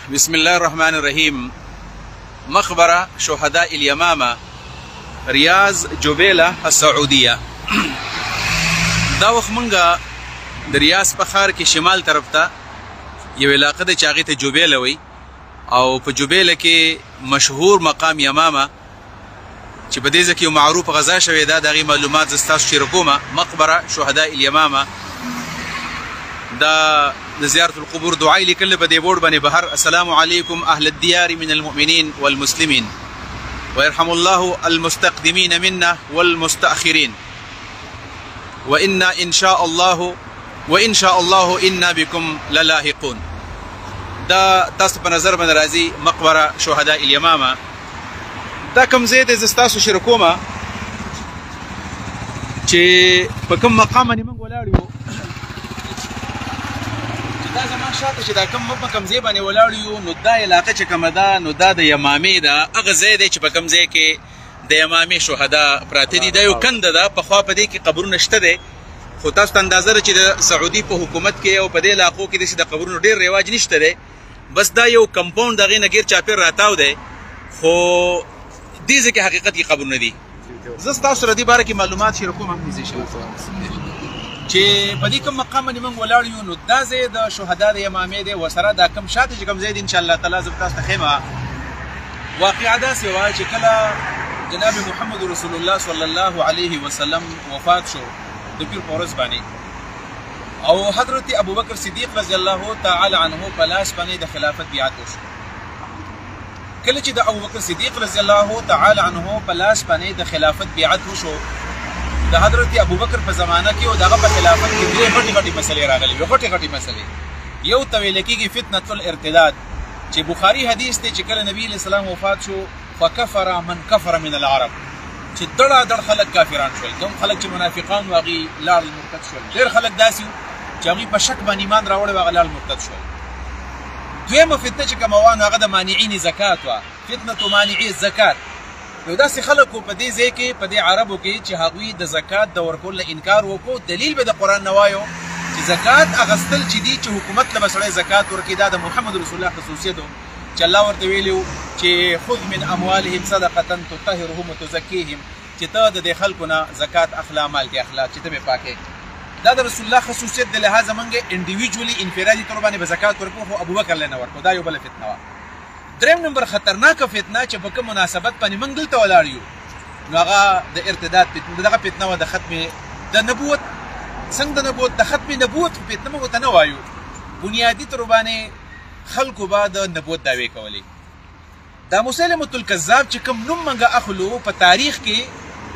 بسم الله الرحمن الرحيم. مقبرة شهداء اليمامة، رياض جبيلة السعودية. دا وخت منګه د ریاض په ښار کې شمال طرف ته یو علاقه ده چې هغې ته جبیله وایي، او په جبیله کې مشهور مقام یمامه چې په دې ځای کې یو معروف غذا شوې ده، د هغې معلومات زه ستاسو شریکومه. مقبره شهداء اليمامه، دا د زیارت القبور دعای لیکل په دې بورډ باندې بهر: السلام علیکم اهل الديار من المؤمنین والمسلمین ويرحم الله المستقدمین منا والمستأخرین وإنا إن شاء الله إنا بكم للاحقون. دا تاسو په نظر باندې راځي مقبره شهداء اليمامه. دا کوم ځای دی زه ستاسو شریکومه چې په کوم مقام باندې موږ ولاړ یو. دا زما شاته چې دا کوم ځای باندې ولاړ یو، نو دا علاقه چې کومه ده نو دا د یمامې ده. هغه ځای دی چې په کوم ځای کې د یمامې شهدا پراته دي. دا یو کنده ده، پخوا په دې کې قبرونه شته دی، خو تاسو ته اندازه ده چې د سعودي په حکومت کې او په دې علاقو کې داسې د قبرونو ډېر رواج نشته دی. بس دا یو کمپاونډ د هغې نه ګیر چاپېر راتاو دی، خو دې ځای کې حقیقت کې قبرونه دي. زه ستاسو سره دې باره کې معلومات شریکوم چې په دې کوم مقام باندې موږ ولاړ یو. نو دا ځای د شهدا د یمامې دی، ورسره دا کوم شاته چې کوم ځای دی انشاءالله تعالی زه به تاسو ته ښیم. واقعه داسې وه چې کله جناب محمد رسول الله صلی الله علیه وسلم وفات شو د پیر په ورځ باندې، او حضرت ابوبکر صدیق رضی الله تعالی عنه په لاس باندې د خلافت بیعت وشو. کله چې د ابوبکر صدیق رضی الله تعالی عنه په لاس باندې د خلافت بیعت وشو، د حضرت ابوبکر په زمانه کې او دغه په خلافت کې درې غټې مسلې راغلې وې. غټې مسلې، یو ته ویل کېږي فتنة الارتداد، چې بخاري حدیث دی چې کله نبی علیه السلام وفات شو فکفر من کفر من العرب، چې دړ خلک کافران شول. کوم خلک چې منافقان و هغې لاړل مرتد شول. ډېر خلک داسې وو چې هغوی په شک باندې ایمان راوړی و، هغه لاړل مرتد شول. دویمه فتنه چې کومه وه نو هغه د مانعین زکات وه، فتنة مانعي الزکات. یو داسې خلک وو په دې ځای کې، په دې عربو کې، چې هغوی د زکات د ورکولو نه انکار وکړو. دلیل به د قرآن نه وایو چې زکات اخیستل چې دي، چې حکومت له به سړی زکات ورکړي، دا د محمد رسول الله خصوصیت و چې الله ورته ویلي و چې خذ من اموالهم صدقة تطهرهم وتزکیهم، چې ته د دې خلکو نه زکات اخلا، مال کې اخلا، چې ته به پاکې. دا د رسول الله خصوصیت د لحاظه موږ انډیویجولي انفرادي طور باندې به زکات ورکړو، خو ابوبکر له نه ورکړو. دا یو بله فتنه وه. دریم نمبر خطرناکه فتنه چې په کوم مناسبت باندې موږ دلته ولاړ یو، نو هغه د ارتداد فتنه. دغه فتنه وه د ختم د نبوت. څنګه د نبوت؟ د ختم نبوت فتنه موږ ورته نه وایو. بنیادي طور باندې خلکو به د نبوت دعوې کولې. دا مسیلمة الکذاب چې کوم نوم موږ اخلو په تاریخ کې،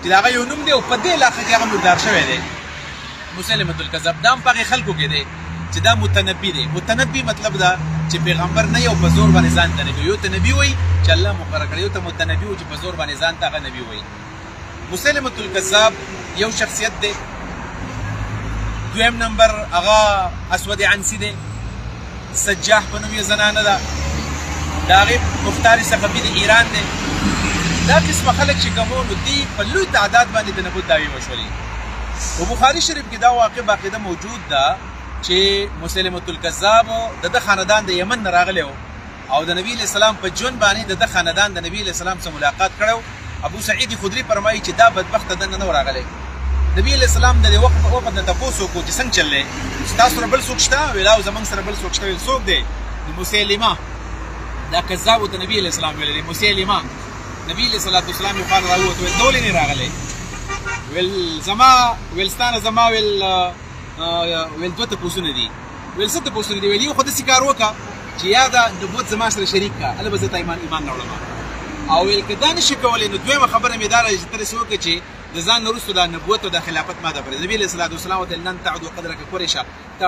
چې د هغه یو نوم دی او په دې علاقه کې هغه مردار شوی دی، مسیلمة الکذاب. دا هم په هغې خلکو کې دی چې دا متنبي دی. متنبي مطلب دا چې پیغمبر نه یو په زور باندې ځان ته نبي. یو ته نبي وایي چې الله مقرر کړی، یو ته متنبي وایي چې په زور باندې ځان ته هغه نبي وایي. مسیلمة الکذاب یو شخصیت دی. دویم نمبر هغه اسود عنسی دی، سجاح په نوم یې زنانه ده، د هغې مختار ثقفي د ایران دی. دا قسمه خلک چې کوم وو، نو دوی په لوی تعداد باندې د نبوت دعوې وشولې. په بخاري شریف کې دا واقع باقاعده موجود ده چې مسیلمة الکذاب د خاندان د یمن نه راغلی و، او د نبي علیه السلام په ژوند باندې د خاندان د نبي علیه السلام سره ملاقات کړی و. ابو سعید خدري فرمایي چې دا بدبخته دننه نه و راغلی. نبي علیه السلام د دې وخت نه تپوس وکړو چې څنګه چل دی، ستاسو سره بل څوک شته؟ ویل او زموږ سره بل څوک شته. ویل څوک دی؟ مسیلمه. دا کذاب ورته نبي علیه السلام ویلی دی، مسیلمه. نبي علیه السلام یې خوا راووت، ویل ته ولې نه راغلی؟ ویل زما، ویل ستا زما، ویل دوه تپوسونه دي. ویل څه تپوسونه دي؟ ویل یو خو داسې کار وکړه چې یا د نبوت زما سره شریک کړه، هله به زه ته ایمان راوړم. او ویل که دا نشي کولی، نو دویمه خبره مې دا ده چې ته داسې وکړه چې د ځان نه وروسته د نبوت او د خلافت ماده پرې. نبي علیه السلام ورته لن تعدوا قدرک قریشه،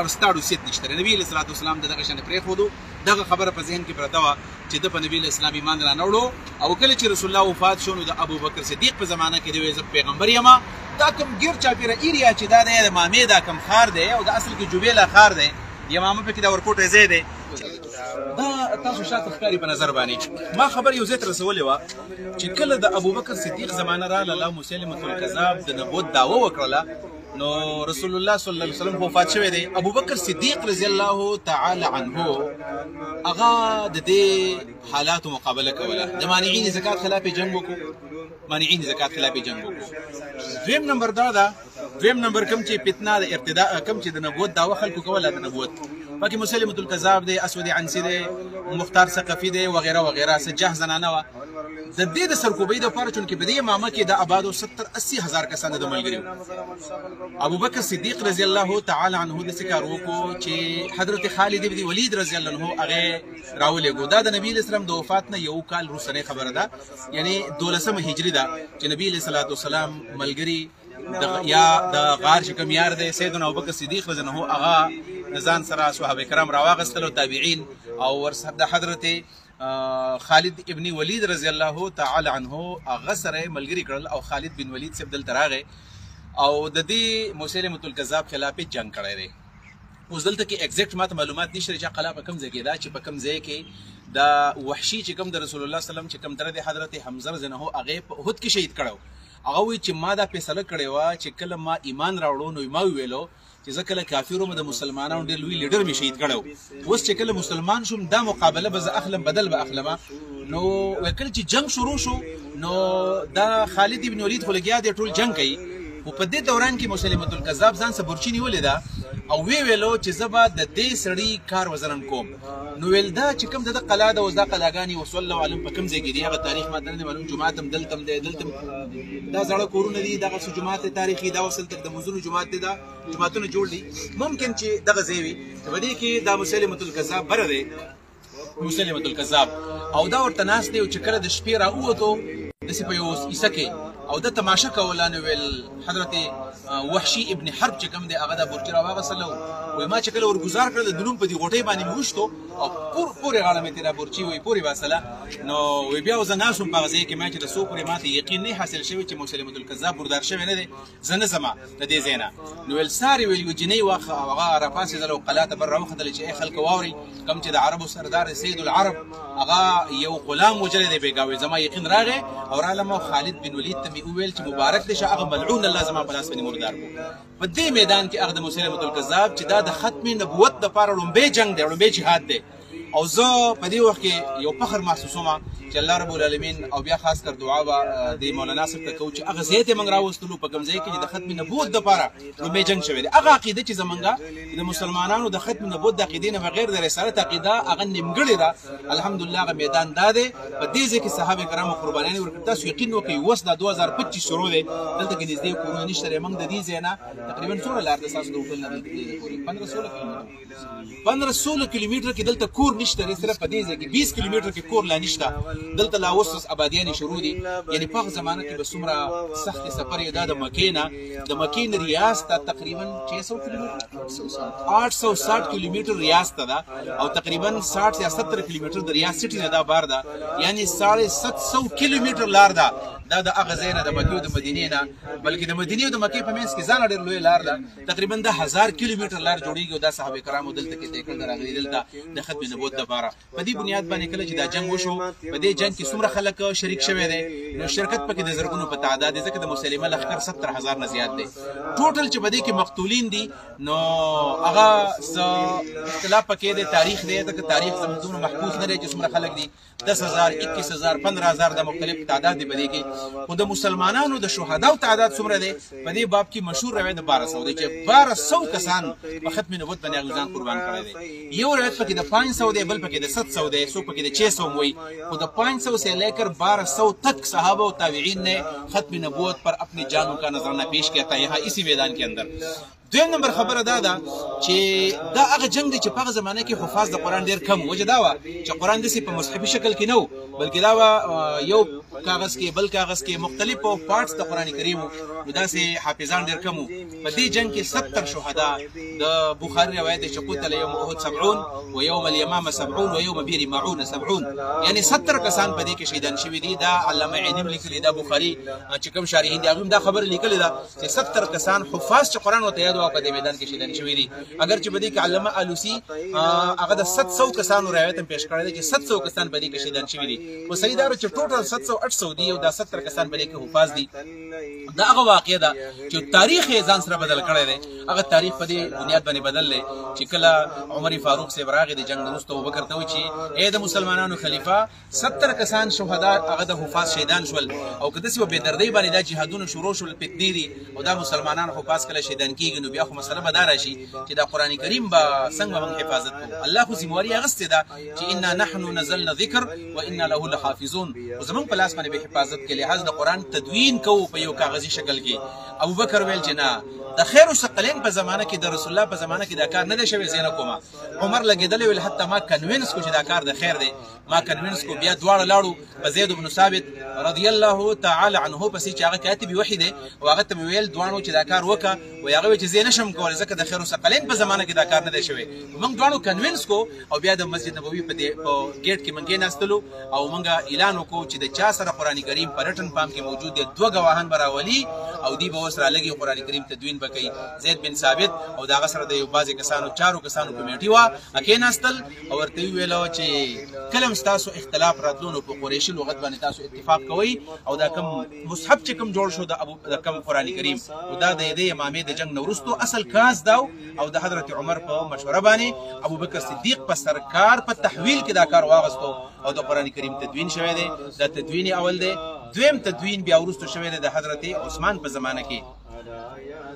ستا حیثیت نشته. نبي علیه السلام د دغه شان پرېښودو. دغه خبره په ذهن کې پرته وه چې ده په نبي علیه السلام ایمان رانوړو. او کله چې رسول الله وفات شو، نو د ابوبکر صدیق په زمانه کې دی زه پیغمبر یم. دا کوم ګیر چاپېره ایریا چې دا دی د مامې دا کوم ښار دی، او د اصل کې جبیله ښار دی، یمامه پکې د ورکوټی ځای دی. دا تاسو شاته ښکاري په نظر باندې. ما خبر یو ځای ته رسولې وه چې کله د ابوبکر صدیق زمانه راغله، مسیلمة الکذاب د نبوت دعوه وکړله، نو رسول الله صلی الله علیه وسلم وفات شوی دی. ابوبکر صدیق رضی الله تعالی عنه هغه د دې حالاتو مقابله کوله. د مانعین زکات خلاف جنگ وکړو، مانعین زکات خلاف جنگ وکړو. دویم نمبر دا ده، دویم نمبر کوم چې فتنه د ارتداء کوم چې د نبوت دعوه خلکو کوله د نبوت، پکې مسلمة الکذاب دی، اسود عنسی دی، مختار ثقفي دی وغیره وغیره. سجاح زنانه وه. د دې د سرکوبۍ دپاره چونکې په دې امامه کې د آبادو 70-80 هزار کسان د ملګري وو. ابوبکر صدیق رضی الله تعالی عنه داسې کار وکړو چې حضرت خالد بن ولید رضی الله عنه هغه راولېږو. دا د نبي اسلام د وفات نه یو کال وروستنۍ خبره ده، یعنی 12مه هجري ده چې نبي علیه الصلاة والسلام ملګري یا د غار چې کوم یار دی سیدنا ابوبکر صدیق رضی الله عنه هغه نزان سره صحابه کرام راواغستل او تابعین او ورسره د حضرت خالد ابن ولید رضی الله تعالی عنه هغه سره ملګري کړل او خالد بن ولید صاحب دلته راغی او د دې مسلمة الکذاب خلاف جنگ کړی دی. اوس دلته کې ایگزیکټ ماته معلومات نشته چې قلا په کوم ځای کې ده، چې په کوم ځای کې د وحشي چې کوم د رسول الله صلی الله علیه وسلم چې کوم تر د حضرت حمزه رضی الله عنه هغه په احد کې شهید کړو. هغه وی چې ما دا فیصله کړې وه چې کله ما ایمان راوړو نو ما ویلو چې زه کله کافر وم د مسلمانانو ډېر لوی لیډر مې شهید کړی و. اوس چې کله مسلمان شوم دا مقابله به زه اخلم بدل به اخلمه. نو کله چې جنگ شروع شو نو دا خالد ابن ولید خو لګیا دی ټول جنگ کوي، خو په دې دوران کې مسلمة الکذاب ځان څه برچي نیولې ده او ویلو چې زه به د دې سړي کار وزرن کوم. نو ویل دا چې کوم د قلا ده اوس دا قلاګانې وصلی الله علیهم په کوم ځای کې دي هغه تاریخ ماته نه دی معلوم. جومات هم دلته دی، دلته دا زاړه کورونه دي، دغه څه جومات تاریخي دا وصل تک د منځونو جومات دی، دا جوماتونه جوړ دي. ممکن چې دغه ځای وي په دې کې دا مسلمة الکذاب بره دی، مسلمة الکذاب او دا ورته ناست دی او چې کله د شپې راووتو داسې په یو کیسه کې او د تماشه کوله نو ویل حضرت وحشي ابن حرب چې کوم دی هغه د برچي راواغستلو. وایي ما چې کله ورګزار کړل د دلوم په دې غوټۍ باندې مې وشتو او پورې غاړه مې تېره برچي وایي پورې باسله. نو وایي بیا زه ناست وم په هغه ځای کې ما چې د څو پورې ماته یقین نه حاصل شوی چې مسلمة الکذاب بردار شوی نه دی، زه نه ځمه د دې ځای نه. نو ویل ساري ویل یو جنۍ واخه هغه راپاڅېدل او قلا ته بر راوختل چې ای خلکو واورئ کوم چې د عربو سردار سید العرب هغه یو غلام وجلی دی بېګا. وایي زما یقین راغی او رالم او خالد بن ولید ته مې وویل چې مبارک دی شه هغه ملعون الله زما په لاس باندې مردار کړو. په دې میدان کې هغه د مسلمة الکذاب چې دا د ختم نبوت دپاره لومبی جنګ دی، لومبی جهاد دی. او زه په دې وخت کې یو فخر محسوسومه چې الله رب العالمین او بیا خاص کر دعا به د مولانا صاحب ته کوو چې هغه ځای ته موږ راوستلو په کوم ځای کې چې د ختم نبوت دپاره لومبی جنګ شوی دی. هغه عقیده چې زمونږ د مسلمانانو د ختم نبوت د عقیدې نه بغیر د رسالت عقیده هغه نیمګړې ده. الحمدلله هغه میدان دا دی. په دې ځای کې صحابه کرامو قربانیانې ورکړي. تاسو یقین وکړئ اوس دا 2025 شروع دی، دلته کې نږدې کورونه نشته دی. موږ د دې ځای نه تقریبا څومره لار ده ستاسو د هوټل نه دلته پورې 15-16 کیلومتره کې دلته کور نشته دی. صرف په دې ځای کې 20 کیلومتره کې کور لا نشته. دلته لا اوس آبادیانې شروع دي. یعنی په هغه زمانه کې به څومره سخت سفر یې دا د مکې نه د مکې نه ریاض ته تقریبا 600 کیلومتر 860 کیلومتر ریاض ته ده او تقریبا 60 یا 70 کیلومتر د ریاض سټي نه دا بار ده. یعنی 750 کیلومتر لار ده. دا د هغه ځای نه د مکې او د مدینې نه، بلکې د مدینې او د مکې په منځ کې ځانه ډېر لوی لار ده. تقریبا د 1000 کیلومتر لار جوړېږي او دا صحابه کرامو دلته کې طی کړل راغلي دلته د ختم نبوت دپاره. په دې بنیاد باندې کله چې دا جنګ وشو په دې جنګ کې څومره خلک شریک شوی دی نو شرکت پکې د زرګونو په تعداد دی، ځکه د مسلمه لښکر 70,000 نه زیات دی. ټوټل چې په دې کې مقتولین دي نو هغه څه اختلاف پکې دی، تاریخ دی، ځکه تاریخ زموږ دومره محفوظ نه دی چې څومره خلک دي. 10,000 21,000 15,000 د مختلف تعداد دی په دې کې. خو د مسلمانانو د شهداو تعداد څومره دی په دې باب کې مشهور روایت د 1200 دی چې 1200 کسان په ختم نبوت باندې هغوی ځان قربان کړی دی. یو روایت پکې د 500 دی، بل پکې د 700 دی، څوک پکې د 600 وایي. خو د 500 سے لے کر 1200 تک صحابہ و تابعین نے ختم نبوت پر اپنی جانوں کا نذرانہ پیش کیا تھا یہاں اسی میدان کے اندر. دویم نمبر خبره دا ده چې دا هغه جنگ دی چې په هغه زمانه کې حفاظ د قرآن ډېر کم. وجه دا وه چې قرآن داسې په مصحفي شکل کې نه و، بلکې دا وه یو کاغذ کې بل کاغذ کې مختلفو پارټس د قرآن کریم و. نو داسې حافظان ډېر کم و. په دې جنگ کې 70 شهدا د بخاري روایت دی چې قتل یوم احد 70 و یوم الیمامه 70 و یوم بیر معون 70 یعنی 70 کسان په دې کې شهیدان شوي دي. دا علامه عینیم لیکلي، دا بخاري چې کوم شارحین دي هغوی دا خبره لیکلې ده چې 70 کسان حفاظ چې قرآن ورته یاد په دې میدان کې شهیدان شوي دي. اگر چې په دې کې علامه آلوسی هغه د 700 کسانو روایت هم پیش کړی دی چې 700 کسان په دې کې شهیدان شوي دي. خو صحیح دا چې ټوټل 700 650 دي او دا 70 کسان بلې کې حفاظ دي دا هغه واقعه ده چې تاریخ یې ځان سره بدل کړی دی هغه تاریخ په دې بنیاد باندې بدل دی چې کله عمر فاروق صاحب راغی د جنگ وروسته ابوبکر ته وایي چې ای د مسلمانانو خلیفہ 70 کسان شهدا هغه د حفاظ شهیدان شول او که داسې په بېدردۍ باندې دا جهادونه شروع شول فتنې دي او دا مسلمانان حفاظ کله شهیدان کېږي نو بیا خو مسله به دا راشي چې دا قرآن کریم به څنګه موږ حفاظت کوو الله خو ذمواري اخیستې ده چې انا نحن نزلنا ذکر وانا له لحافظون خو زموږ په لاس باندې به حفاظت کې لحاظ د قرآن تدوین کوو په یو کاغذي شکل کې ابوبکر ویل چې نه د خیر الثقلین په زمانه کې د رسول الله په زمانه کې دا کار نه دی شوی زه نه کومه عمر لګېدلی ویل حتی ما کنوینس کو چې دا کار د خیر دی ما کنوینس کو بیا دواړه لاړو په زید بن ثابت رضی الله تعالی عنه پسې چې هغه کاتب وحی دی او هغه ته مې ویل دواړو چې دا کار وکړه و هغه ویل چې زه نشم کولی ځکه د خیر الثقلین په زمانه کې دا کار نه دی شوی موږ دواړو کنوینس کو او بیا د مسجد نبوي په ګیټ کې موږ کېناستلو او موږ اعلان وکړو چې د چا سره قرآن کریم په رټن پام کې موجود دي 2 ګواهان به راولي او دی به ورسره لګي قرآن کریم تدوین به کوي زید بن ثابت او دغه سره د یو بعضې کسانو 4 کسانو کمیټي وه کېناستل او ورته یې ویله چې کله هم ستاسو اختلاف راتلو نو په قریشي لغت باندې تاسو اتفاق کوئ او دا کوم مصحف چې کوم جوړ شو د کوم قرآن کریم او دا د دې امامې د جنګ نه وروستو اصل کاس دا او د حضرت عمر په مشوره باندې ابوبکر صدیق په سرکار په تحویل کې دا کار واغستو او د قرآن کریم تدوین شوی دی دا تدوین اول دی دویم تدوین بیا وروستو شوی دی د حضرت عثمان په زمانه کې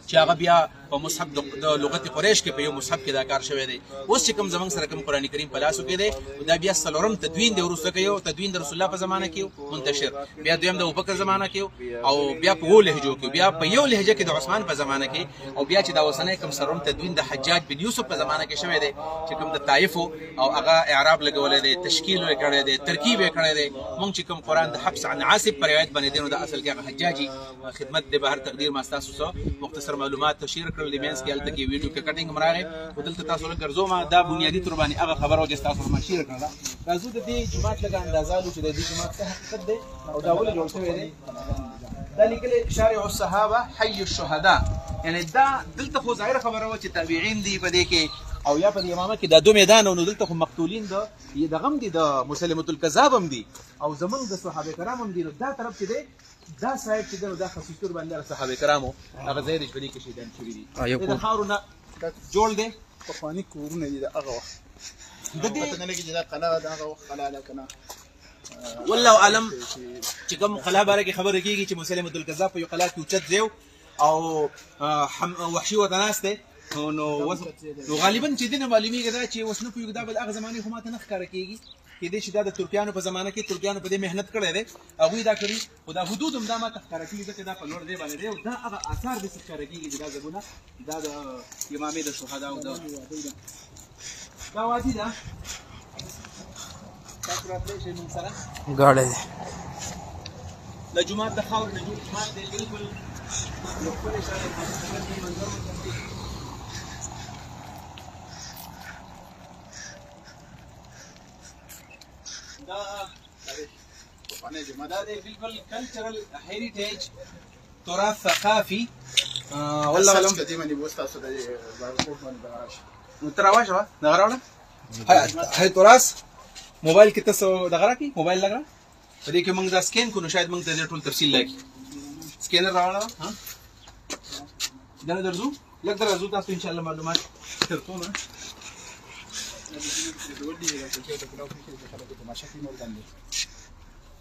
چې هغه بیا په مصحف د لغت قریش کې په یو مصحف کې دا کار شوی دی اوس چې کوم زمونږ سره کوم قرآن کریم په لاسو کې دی دا بیا څلورم تدوین دی وروسته کې یو تدوین د رسول الله په زمانه کې منتشر بیا دویم د ابوبکر زمانه کې او بیا په وو لهجو کې بیا په یو لهجه کې د عثمان په زمانه کې او بیا چې دا اوسنی کوم څلورم تدوین د حجاج بن یوسف په زمانه کې شوی دی چې کوم د طائف او هغه اعراب لګولی دی تشکیل یې کړی دی ترکیب یې کړی دی مونږ چې کوم قرآن د حفص عن عاصم په روایت باندې دی نو د اصل کې هغه حجاجي خدمت دی به هر تقدیر ما ستاسو سره مختصر معلومات تشریح کړل د مینس کې هلته کې ویډیو کې کټینګ هم راغی او دلته تاسو لږ ګرځوم دا بنیادي تور باندې هغه خبره وه چې تاسو سره مشهوره کړله راځو د دې جومات لږه اندازه لو چې د دې جومات څه حقیقت دی او دا ولې جوړ شوی دی دا لیکلی شارع الصحابه حي الشهداء یعنی دا دلته خو ظاهره خبره وه چې تابعین دي په دې کې او یا په دې امامه کې دا 2 میدان نو دلته خو مقتولین د غم دي د مسلمة الکذاب هم دي او زمونږ د صحابه کرام هم دي نو دا طرف چې دی دا صاحب چې دی دا خصوصي تور باندې صحابه کرامو هغه ځای دی چې په دې کې شهیدان شوي دي د خاورو نه جوړ دی پخواني کورونه دي د هغه وخت د دې پته نه لګي چې دا قلعه د هغه وخت قلعه ده که نه والله اعلم چې کوم قلعه باره کې خبره کېږي چې مسلمة الکذاب په یو قلعه کې اوچت ځای او وحشي ورته ناست دی نو غالبا چې دې نه معلومېږي دا چې اوس نه پوهېږو دا به د هغه زمانې خو ماته نه ښکاره کېږي کېدای شي دا د ترکیانو په زمانه کې ترکیانو په دې محنت کړی دی هغوی دا کړي خو دا حدود هم دا ماته ښکاره کېږي ځکه دا په لوړ ځای باندې دی او دا هغه اثار داسې ښکاره کېږي چې دا ځایونه دا د امامې د شهداو دا وادي ده تاسو راتلی شئ موږ سره ګاډی دی د جومات د خاورې نه جوړ جومات دی بلکل یو ښکلی شان منظر دا دی بالکل کلچرل هیریټیج تراث ثقافي والله علم قدیمه نیبو ستاسو د بارکوډ باندې دغه راشي نو ته راوشه دغه راوړه هی تراث موبایل کې تاسو دغه راکړي موبایل لګرا په دې کې موږ دا سکین کو نو شاید موږ ته ټول تفصیل لګي سکینر راوړه ها دا درځو لږ درځو تاسو ان شاء الله معلومات ترته نه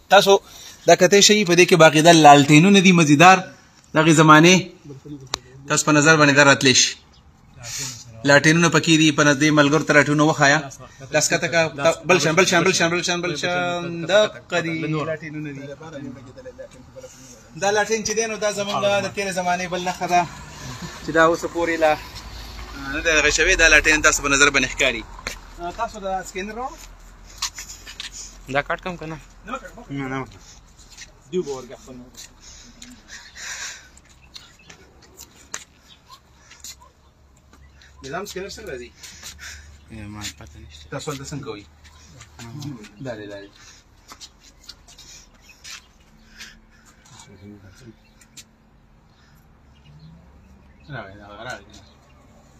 تاسو دا کته شي په دې کې باقی د لالټینونه دي مزیدار دغه زمانه تاسو په نظر باندې دراتلی شي لاټینونه پکې دي په نزدې ملګرو ته راټینونه وخایا لاس کته کا بل شان دا قری لاټینونه دي دا لاټین چې دینو دا زمونږ د تیر زمانه بل نه خدا چې دا اوس پورې لا نه دا غشوي دا لاټین تاسو په نظر باندې ښکاری تاسو دا سکینر راو دا کټ کم کنه نه دیو ورګه خپل نظام سکینر څنګه راځي ما پته نشته تاسو ولته څنګه کوي دالې راغی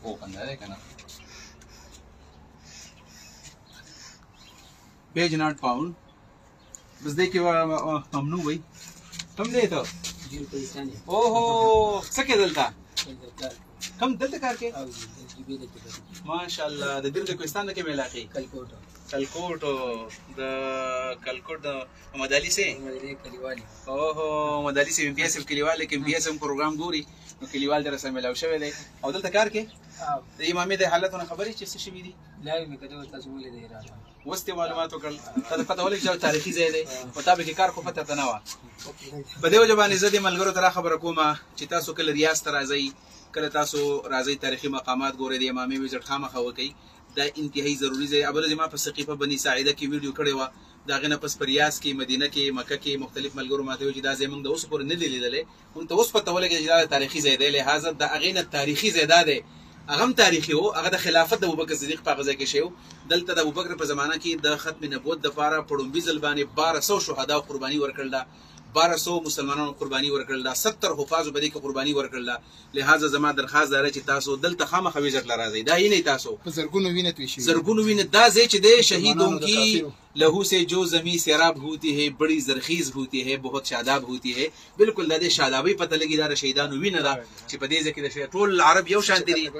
او کنده ده کنه page not found بس دی کې ممنوع وي کوم دی ته اوهو څه کې دلته کوم دلته کار کې ماشاءالله د دل د کوهستان کې ملاقي کلکوټ د کلکوټ د محمد علي سي اوهو محمد علي سي ام پی اس کلیوال کې ام پی اس پروګرام ګوري نو کلیوال در سره ملاو شوی دی او دلته کار کې د امامي د حالتونو خبرې چې څه شوي دي لا مې کده تاسو ولې دی راځه وسته معلومات وکړل ته پته ولې چې تاریخي ځای دی مطابق کار خو پته نه و په دې وجه باندې زه د ملګرو تر خبره کوم چې تاسو کله ریاض ته راځئ کله تاسو راځئ تاریخي مقامات ګورئ د امامي وزټ خامخا وکئ دا انتهایی ضروری دی اول ځما په سقيفه بني ساعده کې ویډیو کړی و دا غنه پس پریاس کې مدینه کې مکه کې مختلف ملګرو ماته چې دا زمونږ د اوس پورې نه دی لیدلې اون ته اوس پته ولګي چې دا تاریخي ځای دی لہذا د اغینه تاریخي ځای دی هغه تاریخي وو هغه د خلافت د ابوبکر صدیق په غزا کې شو دلته د ابوبکر په زمانہ کې د ختم نبوت د لپاره پړومبي ځلبانې 1200 شهدا قرباني ورکړل 1200 مسلمانانو قرباني ورکړل 70 حفاظ بده کې قرباني ورکړل لہذا زما درخواست ده چې تاسو دلته خامخا ویزټ لراځي دا یې نه تاسو زرګونو وینې توی شي زرګونو وینې دا ځای چې د شهیدوں کی لہو سے جو زمین سیراب ہوتی ہے بڑی زرخیز ہوتی ہے بہت شاداب ہوتی ہے بالکل د شادابی پته لګی دا شهیدانو وینه دا چې په دې ځکه د ټول عرب یو شان دي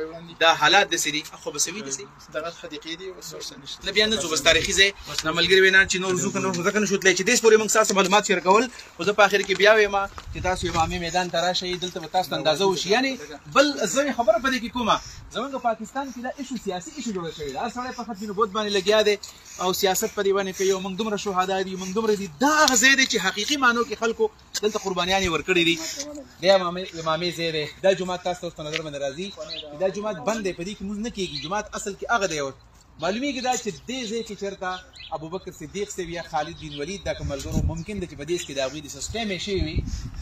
دا حالات د سری خو بسوي دي دغه حدیقې دي وسوس نشته لبیان نو بس تاریخي ځای نملګری وینا چې نور زو کنه ځکه نو شوتلې چې دیس پورې موږ تاسو معلومات شیر کول او زه په اخر کې بیا وایم چې تاسو امامي میدان ته راشئ دلته تاسو اندازه وشي یعنی بل زه خبره پدې کې کومه زمونږ پاکستان کې دا ایشو سیاسي ایشو جوړ شوی دا سره په ختم نبوت باندې لګیا دی او سیاست په دی باندې کوي موږ دومره شهدا دي موږ دومره دي دا غزه دي چې حقيقي معنی کې خلکو دلته قربانيان ورکړي دي د امامي زیره دا جمعه تاسو په نظر باندې راځي دا جمعه بند دی په دې کې موږ نه کېږي جمعه اصل کې هغه دی معلومیږي دا چې دې ځای کې چرته ابوبکر صدیق سے یا خالد بن ولید دا کوملګرو ممکن دی چې په دې کې دا غوي د سیستم شي وي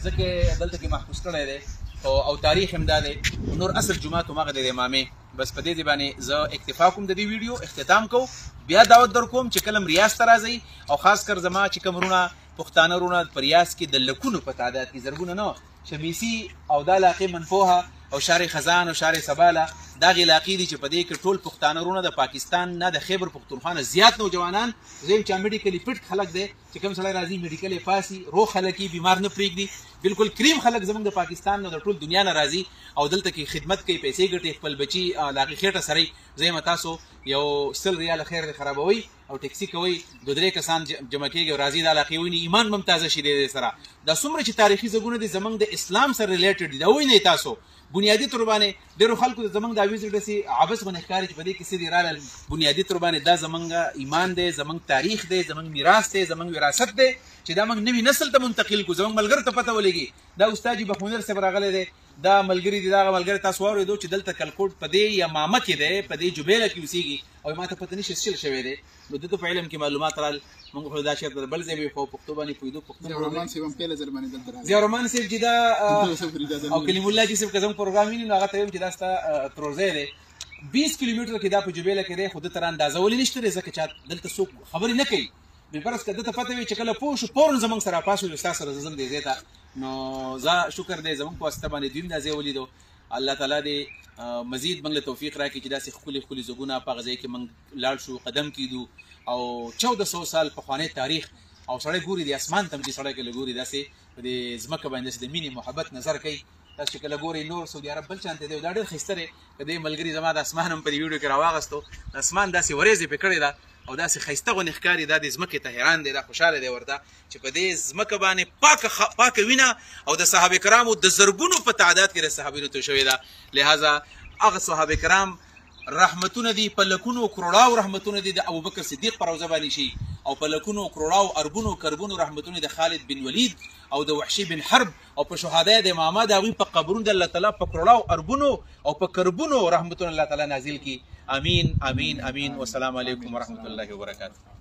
ځکه دلته کې محفوظ کړی دی او تاریخ هم دا دی نور اصل جمعه تو مغه د امامي بس په دې باندې زه اکتفا کوم د دې ویډیو اختتام کو بیا دعوت در کوم چې کلم ریاض ته راځي او خاص کر زما چې کومرونه پښتانه رونه په ریاض کې د لکونو په تعداد کې زرګونه نه شمیسي او د علاقې منفوها او شارع خزان او شارع سباله دا علاقې دي چې په دې کې ټول پښتانه رونه د پاکستان نه د خیبر پختونخوا زیات نوجوانان زم چې میډیکلی فټ خلک دي چې کوم سړی راځي میډیکل پاسي روغ خلک بیمار نه پریږدي بالکل کریم خلک زموږ د پاکستان نو د ټول دنیا نه راځي او دلته کې خدمت کوي پیسې ګټي خپل بچي لاغي خېټه سره زم تاسو یو 100 ریال خیر خرابوي او ټیکسي کوي دوه درې کسان جمع کېږي او راځي د علاقې ونی ایمان ممتاز شي د سره د څومره چې تاریخي زګونه دي زمنګ د اسلام سره ریلیټډ دي دا وای نه تاسو بنیادی تر باندې ډیرو خلکو زمنګ د اویز دسي عبس باندې ښکاری چې په دې کې سړي رال بنیادی تر باندې دا زمنګ ایمان دی زمنګ تاریخ دی زمنګ میراث دی زمنګ وراثت دی چې دا موږ نوی نسل ته منتقل کو زمنګ ملګر ته پته ولګي دا استاد بخونر سے راغله دی دا ملګری دی دا ملګری تاسو ورېدو چې دلته کلکوټ په دې یا مامه کې دی په دې جوبېله کې وسیږي او ماته پته نشي شل شوی دی نو دته په علم کې معلومات رال موږ خو دا شرط بل ځای خو پښتو باندې پویدو پښتو رومان سی هم پیله زرمانه دلته راځي زیرومان سی جدا او کلیم الله چې څه کوم پروګرامینګ نو هغه ته چې دا ستا تروزه دی 20 کیلومتر کې دا په جوبېله کې دی خو د تر اندازه ولې نشته ځکه چې دلته څوک خبرې نه کوي به پرس کده ته پته وي چې کله پوه شو پورن زمنګ سره پاسو استاد سره زم دی زیته نو زه شکر دې زمنګ په واسطه باندې دویم دا ځای ولیدو الله تعالی دې مزید موږ له توفیق راکړي چې داسې خولي زګونه په غځای کې موږ لاړ شو قدم کیدو او 1400 سال په خوانه تاریخ او سړی ګوري د اسمان تم چې سړی کې ګوري داسې د زمکه باندې د مینې محبت نظر کوي تاسو کله ګوري نور سعودي عرب بل چانته دی دا ډېر خسته دی کدی ملګری زما د اسمان هم په ویډیو کې راواغستو د اسمان داسې ورېزې پکړې ده او داسې خسته غو نخکاری د زمکه ته حیران دی دا خوشاله دی ورته چې په دې زمکه باندې پاک وینا او د صحابه کرامو د زرګونو په تعداد کې د صحابینو ته شوی دا لہذا هغه صحابه کرام رحمتونه دي په لکونو کروڑاو رحمتونه دي د ابوبکر صدیق پر روزه باندې شي او په لکونو کروڑاو اربونو کربونو رحمتونه د خالد بن ولید او د وحشي بن حرب او په شهدا د امامه دا وی په قبرونو د الله تعالی په کروڑاو اربونو او په کربونو رحمتونه الله تعالی نازل کی امين امين امين والسلام علیکم ورحمت الله وبرکاته